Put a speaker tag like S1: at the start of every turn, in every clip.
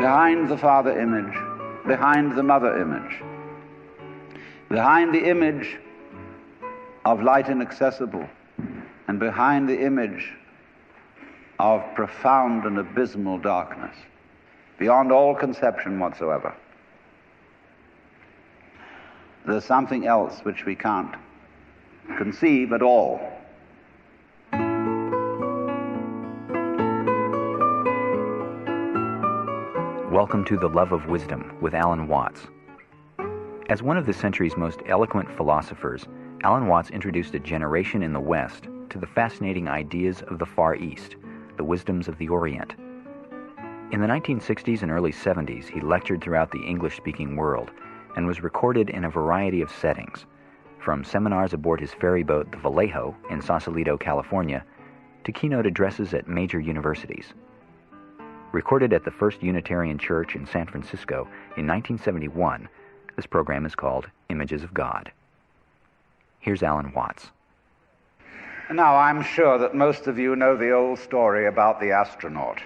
S1: behind the father image, behind the mother image, behind the image of light inaccessible, and behind the image of profound and abysmal darkness, beyond all conception whatsoever. There's something else which we can't conceive at all.
S2: Welcome to The Love of Wisdom with Alan Watts. As one of the century's most eloquent philosophers, Alan Watts introduced a generation in the West to the fascinating ideas of the Far East, the wisdoms of the Orient. In the 1960s and early 70s, he lectured throughout the English-speaking world and was recorded in a variety of settings, from seminars aboard his ferry boat, the Vallejo, in Sausalito, California, to keynote addresses at major universities. Recorded at the First Unitarian Church in San Francisco in 1971, this program is called Images of God. Here's Alan Watts.
S1: Now, I'm sure that most of you know the old story about the astronaut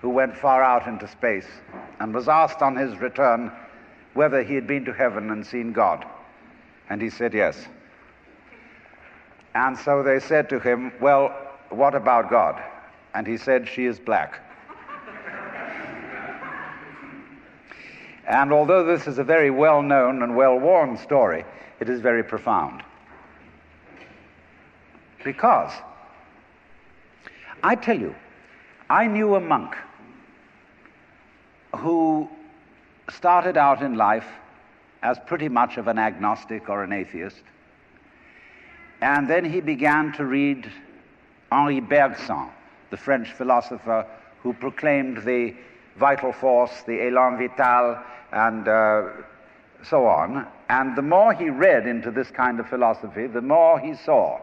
S1: who went far out into space and was asked on his return whether he had been to heaven and seen God. And he said yes. And so they said to him, well, what about God? And he said, she is black. And although this is a very well-known and well-worn story, it is very profound. Because, I tell you, I knew a monk who started out in life as pretty much of an agnostic or an atheist, and then he began to read Henri Bergson, the French philosopher who proclaimed the vital force, the élan vital, and so on. And the more he read into this kind of philosophy, the more he saw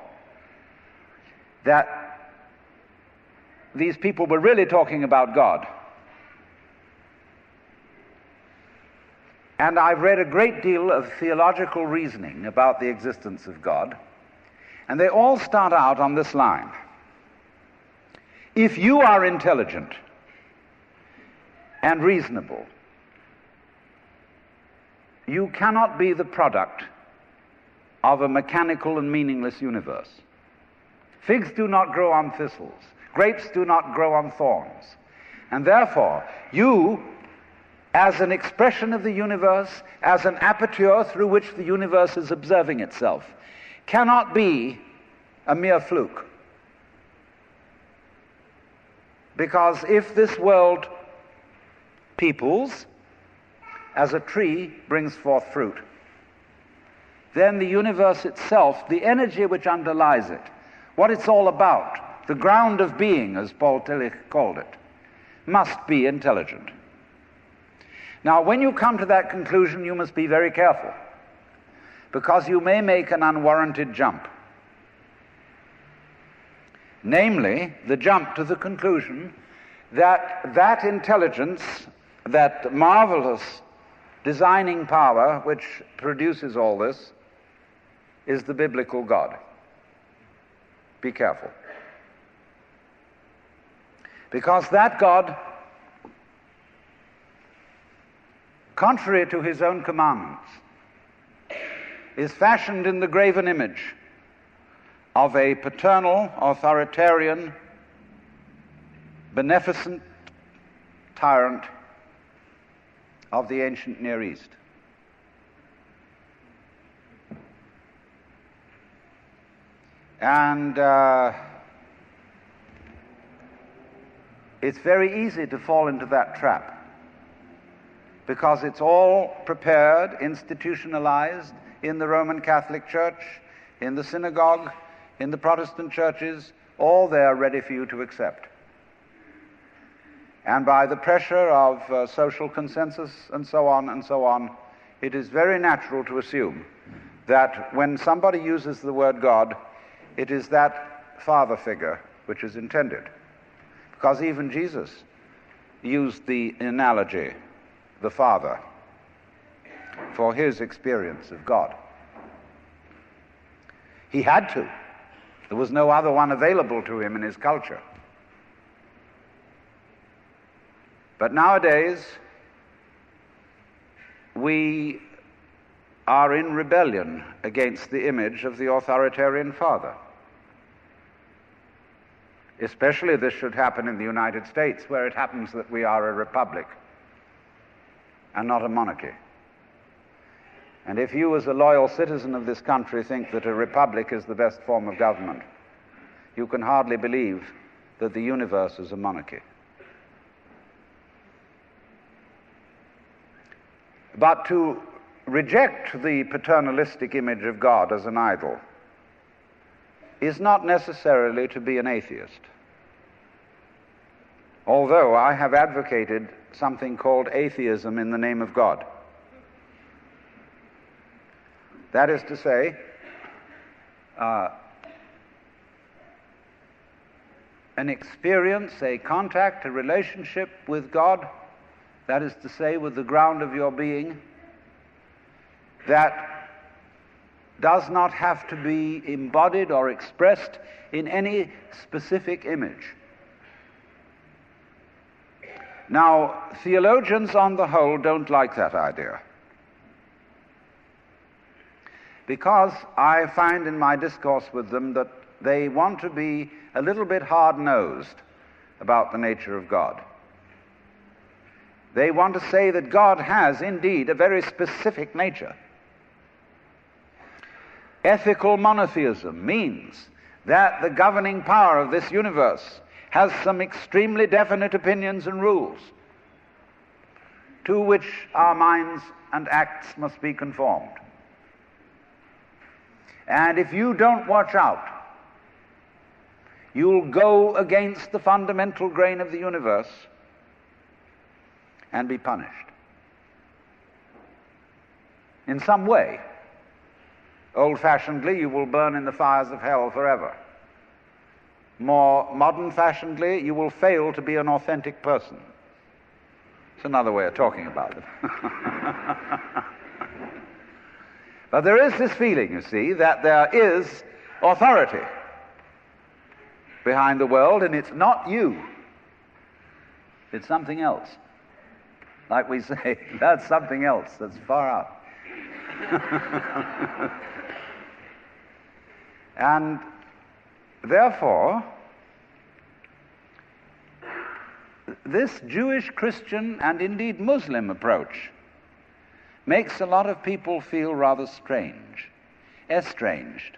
S1: that these people were really talking about God. And I've read a great deal of theological reasoning about the existence of God, and they all start out on this line. If you are intelligent and reasonable, you cannot be the product of a mechanical and meaningless universe. Figs do not grow on thistles. Grapes do not grow on thorns. And therefore, you, as an expression of the universe, as an aperture through which the universe is observing itself, cannot be a mere fluke. Because if this world peoples, as a tree brings forth fruit, then the universe itself, the energy which underlies it, what it's all about, the ground of being, as Paul Tillich called it, must be intelligent. Now, when you come to that conclusion, you must be very careful, because you may make an unwarranted jump. Namely, the jump to the conclusion that that intelligence, that marvelous designing power which produces all this, is the biblical God. Be careful. Because that God, contrary to his own commandments, is fashioned in the graven image of a paternal, authoritarian, beneficent tyrant of the ancient Near East. And it's very easy to fall into that trap, because it's all prepared, institutionalized in the Roman Catholic Church, in the synagogue, in the Protestant churches, all there ready for you to accept. And by the pressure of social consensus and so on, it is very natural to assume that when somebody uses the word God, it is that father figure which is intended. Because even Jesus used the analogy, the Father, for his experience of God. He had to. There was no other one available to him in his culture. But nowadays, we are in rebellion against the image of the authoritarian father. Especially this should happen in the United States, where it happens that we are a republic and not a monarchy. And if you, as a loyal citizen of this country, think that a republic is the best form of government, you can hardly believe that the universe is a monarchy. But to reject the paternalistic image of God as an idol is not necessarily to be an atheist. Although I have advocated something called atheism in the name of God. That is to say, an experience, a contact, a relationship with God, that is to say, with the ground of your being, that does not have to be embodied or expressed in any specific image. Now, theologians on the whole don't like that idea, because I find in my discourse with them that they want to be a little bit hard-nosed about the nature of God. They want to say that God has indeed a very specific nature. Ethical monotheism means that the governing power of this universe has some extremely definite opinions and rules to which our minds and acts must be conformed. And if you don't watch out, you'll go against the fundamental grain of the universe and be punished in some way. Old-fashionedly, you will burn in the fires of hell forever. More modern-fashionedly, you will fail to be an authentic person. It's another way of talking about it. But there is this feeling, you see, that there is authority behind the world, and it's not you. It's something else. Like we say, that's something else that's far out. And therefore, this Jewish, Christian, and indeed Muslim approach makes a lot of people feel rather strange, estranged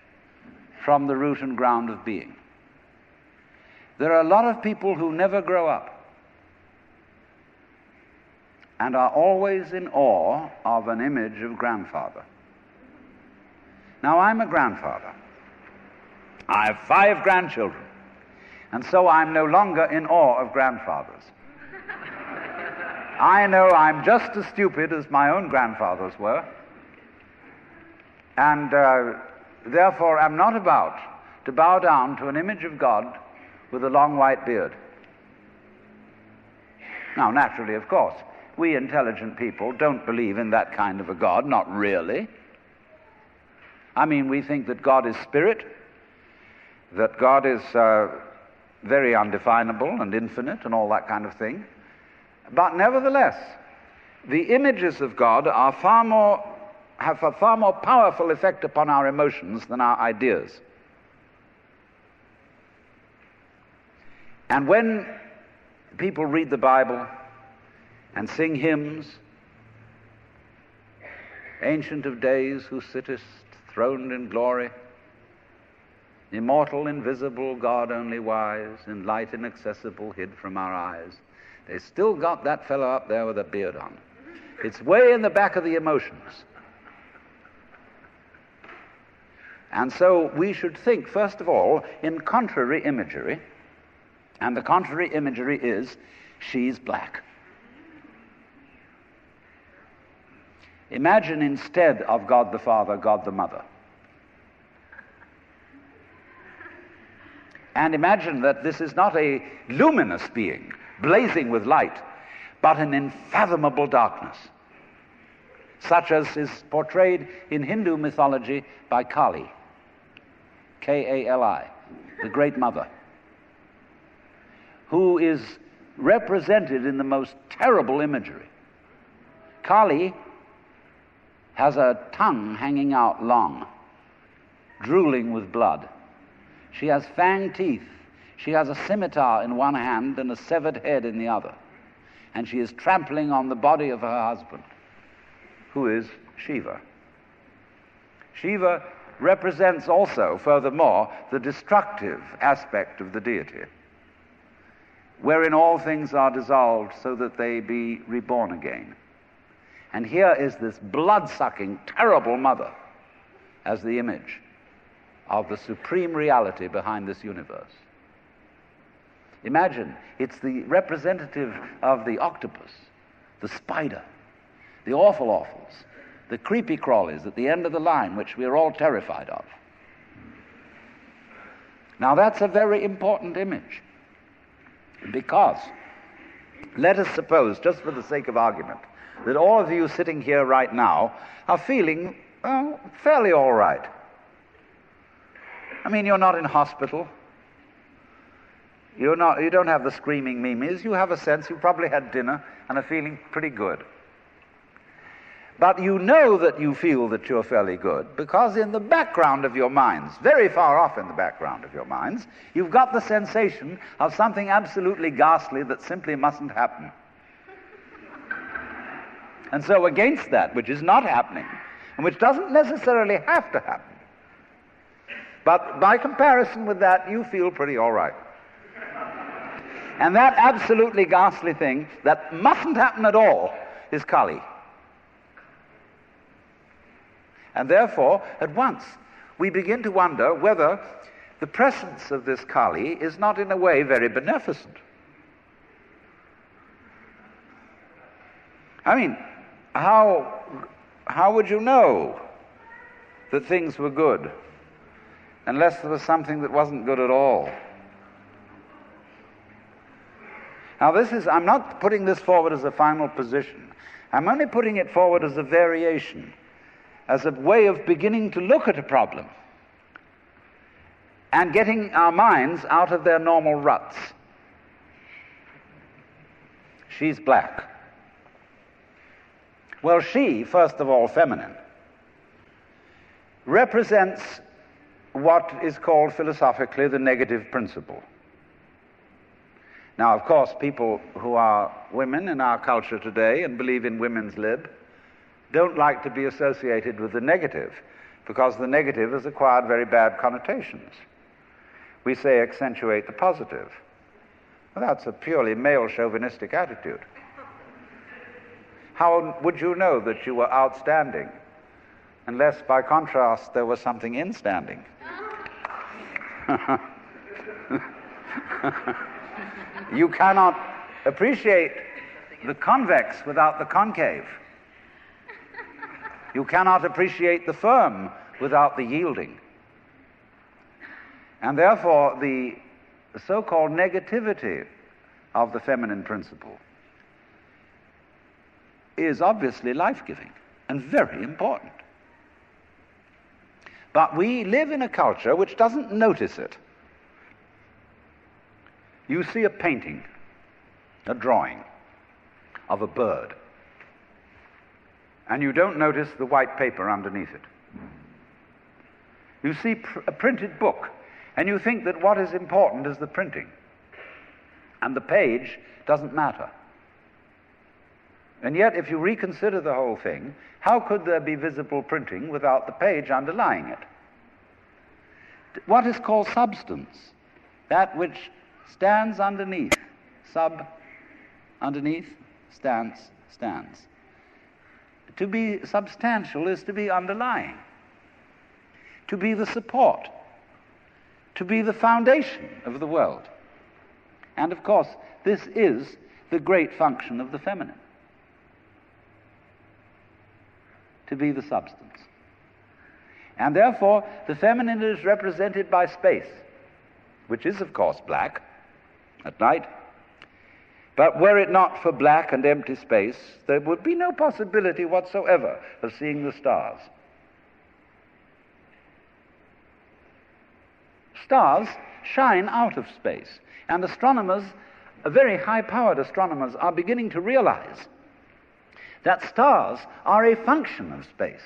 S1: from the root and ground of being. There are a lot of people who never grow up and are always in awe of an image of grandfather. Now, I'm a grandfather. I have 5 grandchildren, and so I'm no longer in awe of grandfathers. I know I'm just as stupid as my own grandfathers were, and therefore am not about to bow down to an image of God with a long white beard. Now, naturally, of course, we intelligent people don't believe in that kind of a God, not really. I mean, we think that God is spirit, that God is very undefinable and infinite and all that kind of thing. But nevertheless, the images of God are have a far more powerful effect upon our emotions than our ideas. And when people read the Bible and sing hymns, Ancient of Days, who sittest throned in glory, immortal, invisible, God only wise, in light inaccessible, hid from our eyes, they still got that fellow up there with a beard on. It's way in the back of the emotions. And so we should think, first of all, in contrary imagery, and the contrary imagery is, she's black. Imagine instead of God the Father, God the Mother. And imagine that this is not a luminous being, blazing with light, but an unfathomable darkness, such as is portrayed in Hindu mythology by Kali, K-A-L-I, the Great Mother, who is represented in the most terrible imagery. Kali has a tongue hanging out long, drooling with blood. She has fanged teeth. She has a scimitar in one hand and a severed head in the other. And she is trampling on the body of her husband, who is Shiva. Shiva represents also, furthermore, the destructive aspect of the deity, wherein all things are dissolved so that they be reborn again. And here is this blood-sucking, terrible mother as the image of the supreme reality behind this universe. Imagine, it's the representative of the octopus, the spider, the awful awfuls, the creepy crawlies at the end of the line, which we are all terrified of. Now that's a very important image, because let us suppose, just for the sake of argument, that all of you sitting here right now are feeling fairly all right. I mean, you're not in hospital. You don't have the screaming mimes. You have a sense you probably had dinner and are feeling pretty good. But you know that you feel that you're fairly good because in the background of your minds, very far off in the background of your minds, you've got the sensation of something absolutely ghastly that simply mustn't happen. And so against that, which is not happening, and which doesn't necessarily have to happen, but by comparison with that, you feel pretty all right. And that absolutely ghastly thing that mustn't happen at all is Kali. And therefore, at once, we begin to wonder whether the presence of this Kali is not in a way very beneficent. I mean, how would you know that things were good unless there was something that wasn't good at all? Now I'm not putting this forward as a final position. I'm only putting it forward as a variation, as a way of beginning to look at a problem and getting our minds out of their normal ruts. She's black. Well, she, first of all, feminine, represents what is called philosophically the negative principle. Now, of course, people who are women in our culture today and believe in women's lib don't like to be associated with the negative, because the negative has acquired very bad connotations. We say accentuate the positive. Well, that's a purely male chauvinistic attitude. How would you know that you were outstanding unless, by contrast, there was something instanding? You cannot appreciate the convex without the concave. You cannot appreciate the firm without the yielding. And therefore, the so-called negativity of the feminine principle is obviously life-giving and very important. But we live in a culture which doesn't notice it. You see a painting, a drawing of a bird, and you don't notice the white paper underneath it. You see a printed book, and you think that what is important is the printing, and the page doesn't matter. And yet, if you reconsider the whole thing, how could there be visible printing without the page underlying it? What is called substance, that which stands underneath, underneath, stands. To be substantial is to be underlying, to be the support, to be the foundation of the world. And of course, this is the great function of the feminine, to be the substance. And therefore, the feminine is represented by space, which is, of course, black at night. But were it not for black and empty space, there would be no possibility whatsoever of seeing the stars. Stars shine out of space, and astronomers very high-powered astronomers are beginning to realize that stars are a function of space.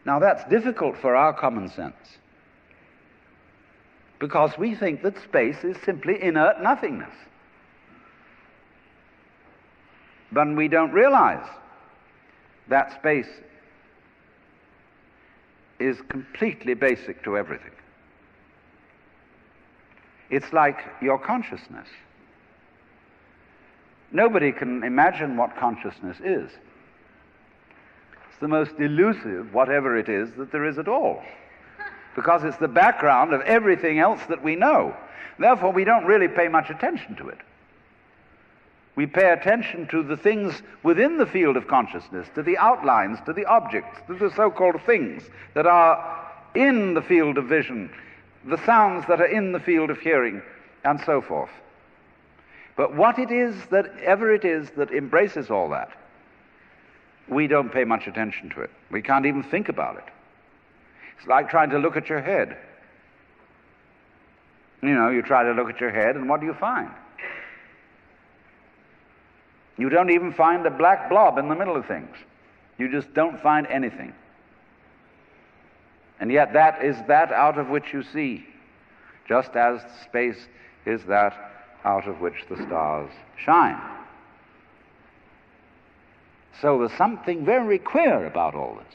S1: Now that's difficult for our common sense, because we think that space is simply inert nothingness. But we don't realize that space is completely basic to everything. It's like your consciousness. Nobody can imagine what consciousness is. It's the most elusive, whatever it is, that there is at all, because it's the background of everything else that we know. Therefore, we don't really pay much attention to it. We pay attention to the things within the field of consciousness, to the outlines, to the objects, to the so-called things that are in the field of vision, the sounds that are in the field of hearing, and so forth. But what it is that ever it is that embraces all that, we don't pay much attention to it. We can't even think about it. It's like trying to look at your head. You know, you try to look at your head, and what do you find? You don't even find a black blob in the middle of things. You just don't find anything. And yet that is that out of which you see, just as space is that out of which the stars shine. So there's something very queer about all this.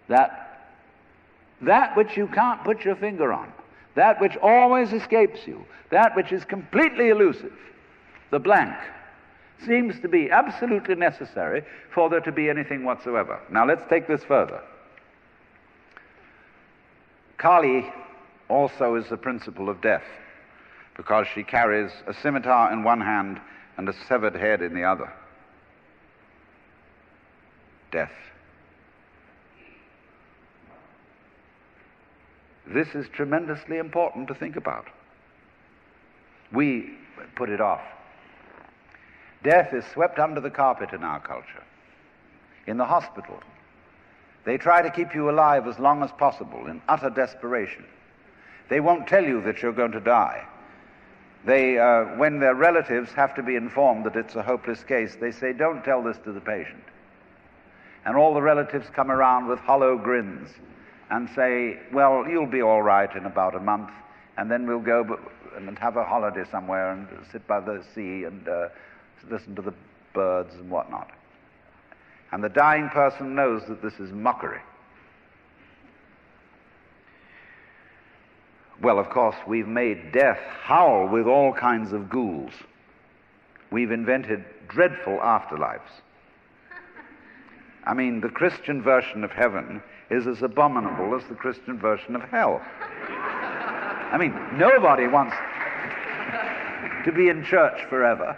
S1: That which you can't put your finger on, that which always escapes you, that which is completely elusive, the blank, seems to be absolutely necessary for there to be anything whatsoever. Now let's take this further. Kali also is the principle of death, because she carries a scimitar in one hand and a severed head in the other. Death. This is tremendously important to think about. We put it off. Death is swept under the carpet in our culture. In the hospital, they try to keep you alive as long as possible in utter desperation. They won't tell you that you're going to die. They, when their relatives have to be informed that it's a hopeless case, they say, don't tell this to the patient. And all the relatives come around with hollow grins and say, well, you'll be all right in about a month, and then we'll go and have a holiday somewhere and sit by the sea and listen to the birds and whatnot. And the dying person knows that this is mockery. Well, of course, we've made death howl with all kinds of ghouls. We've invented dreadful afterlives. I mean, the Christian version of heaven is as abominable as the Christian version of hell. I mean, nobody wants to be in church forever.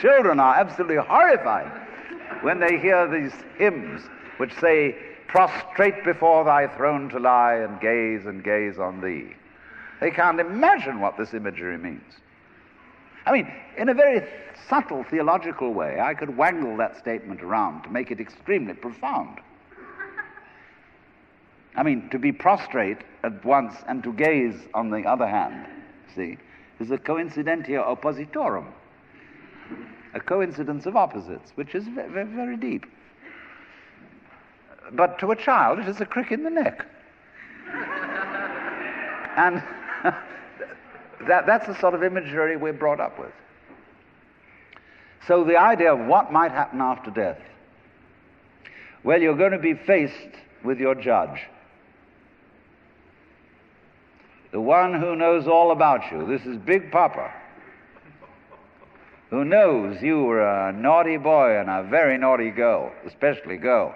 S1: Children are absolutely horrified when they hear these hymns which say, prostrate before thy throne to lie and gaze on thee. They can't imagine what this imagery means. I mean, in a very subtle theological way, I could wangle that statement around to make it extremely profound. I mean, to be prostrate at once and to gaze on the other hand, see, is a coincidentia oppositorum, a coincidence of opposites, which is very, very deep. But to a child, it is a crick in the neck. And that's the sort of imagery we're brought up with. So the idea of what might happen after death, well, you're going to be faced with your judge, the one who knows all about you. This is Big Papa, who knows you were a naughty boy and a very naughty girl, especially girl,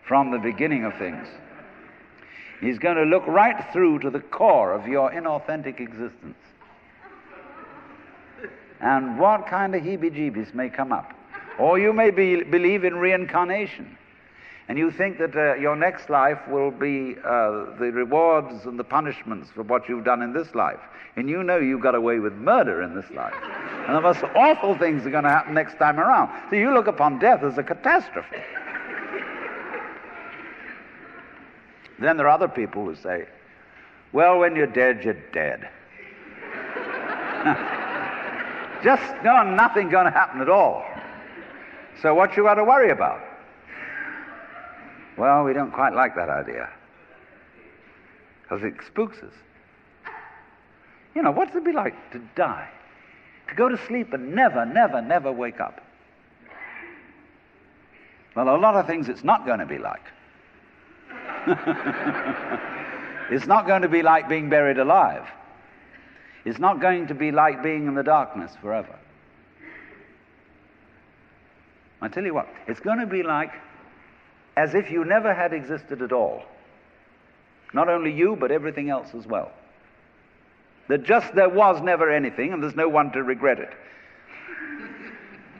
S1: from the beginning of things. He's going to look right through to the core of your inauthentic existence. And what kind of heebie-jeebies may come up. Or you may believe in reincarnation, and you think that your next life will be the rewards and the punishments for what you've done in this life. And you know you got away with murder in this life. And the most awful things are going to happen next time around. So you look upon death as a catastrophe. Then there are other people who say, well, when you're dead, you're dead. Just nothing going to happen at all. So what you got to worry about? Well, we don't quite like that idea, because it spooks us. What's it be like to die? To go to sleep and never, never, never wake up? Well, a lot of things it's not going to be like. It's not going to be like being buried alive. It's not going to be like being in the darkness forever. I tell you what, it's going to be like as if you never had existed at all. Not only you, but everything else as well. There was never anything, and there's no one to regret it.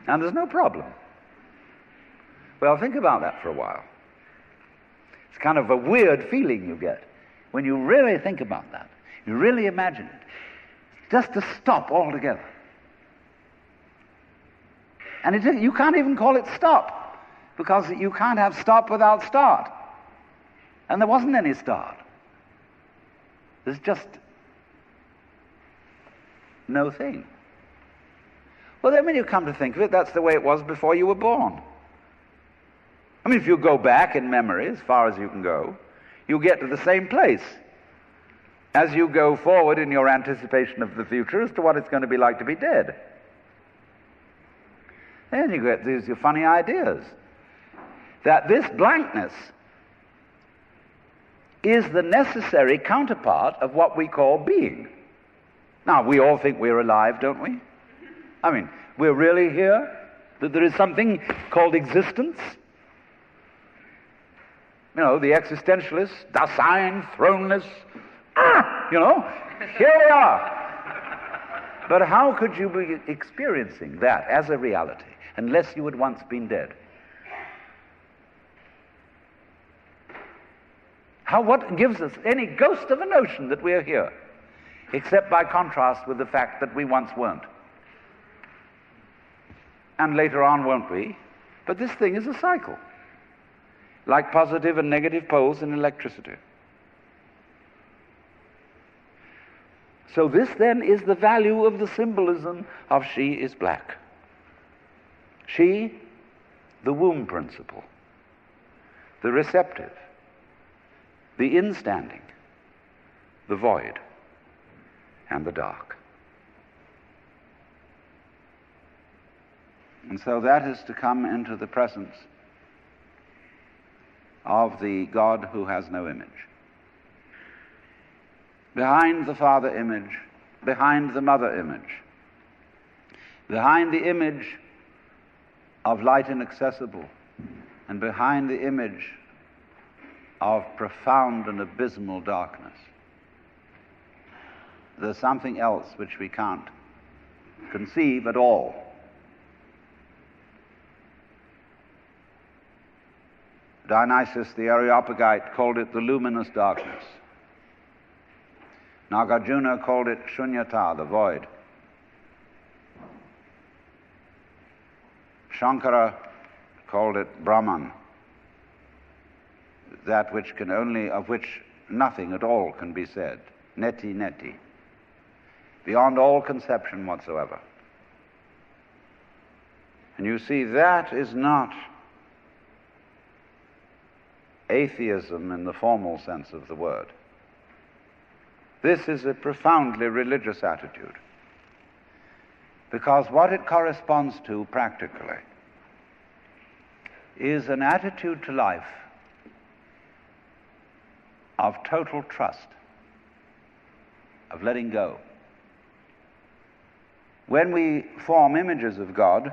S1: And there's no problem. Well, think about that for a while. It's kind of a weird feeling you get when you really think about that. You really imagine it. Just to stop altogether. And you can't even call it stop, because you can't have stop without start. And there wasn't any start. There's just no thing. Well, then when you come to think of it, that's the way it was before you were born. I mean, if you go back in memory as far as you can go, you get to the same place as you go forward in your anticipation of the future as to what it's going to be like to be dead. Then you get these funny ideas that this blankness is the necessary counterpart of what we call being. Now, we all think we're alive, don't we? I mean, we're really here? That there is something called existence? The existentialists, Dasein, throneless, here we are. But how could you be experiencing that as a reality unless you had once been dead? What gives us any ghost of a notion that we're here, except by contrast with the fact that we once weren't? And later on won't we? But this thing is a cycle, like positive and negative poles in electricity. So this then is the value of the symbolism of she is black. She, the womb principle, the receptive, the instanding, the void, and the dark. And so that is to come into the presence of the God who has no image. Behind the Father image, behind the Mother image, behind the image of light inaccessible, and behind the image of profound and abysmal darkness, there's something else which we can't conceive at all. Dionysius the Areopagite called it the luminous darkness. Nagarjuna called it shunyata, the void. Shankara called it Brahman, that which of which nothing at all can be said. Neti neti. Beyond all conception whatsoever. And you see, that is not atheism in the formal sense of the word. This is a profoundly religious attitude, because what it corresponds to practically is an attitude to life of total trust, of letting go. When we form images of God,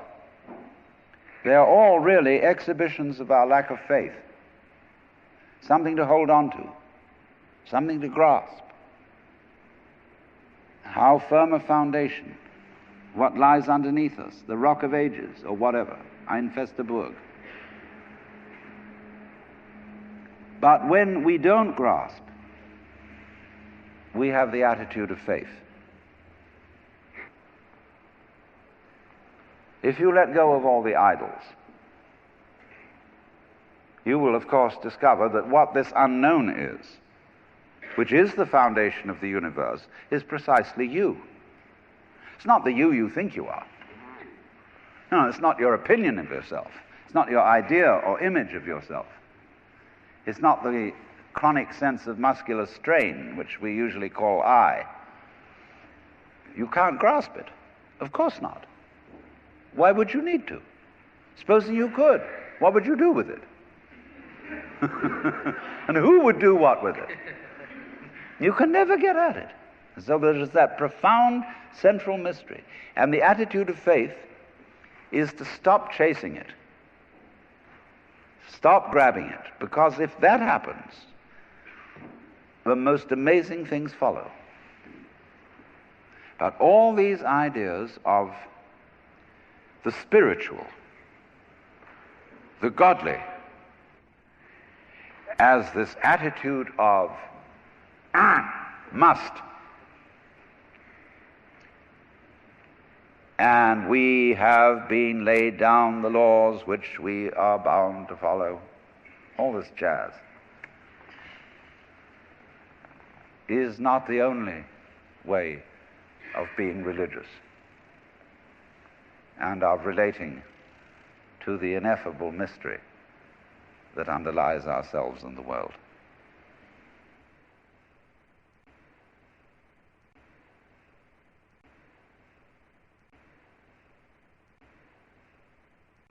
S1: they are all really exhibitions of our lack of faith. Something to hold on to, something to grasp. How firm a foundation, what lies underneath us, the rock of ages, or whatever, ein feste Burg. But when we don't grasp, we have the attitude of faith. If you let go of all the idols, you will of course discover that what this unknown is, which is the foundation of the universe, is precisely you. It's not the you think you are. No, it's not your opinion of yourself. It's not your idea or image of yourself. It's not the chronic sense of muscular strain, which we usually call I. You can't grasp it. Of course not. Why would you need to? Supposing you could, what would you do with it? And who would do what with it? You can never get at it. So there is that profound central mystery. And the attitude of faith is to stop chasing it. Stop grabbing it. Because if that happens, the most amazing things follow. But all these ideas of the spiritual, the godly, as this attitude of must, and we have been laid down the laws which we are bound to follow, all this jazz, is not the only way of being religious and of relating to the ineffable mystery that underlies ourselves and the world.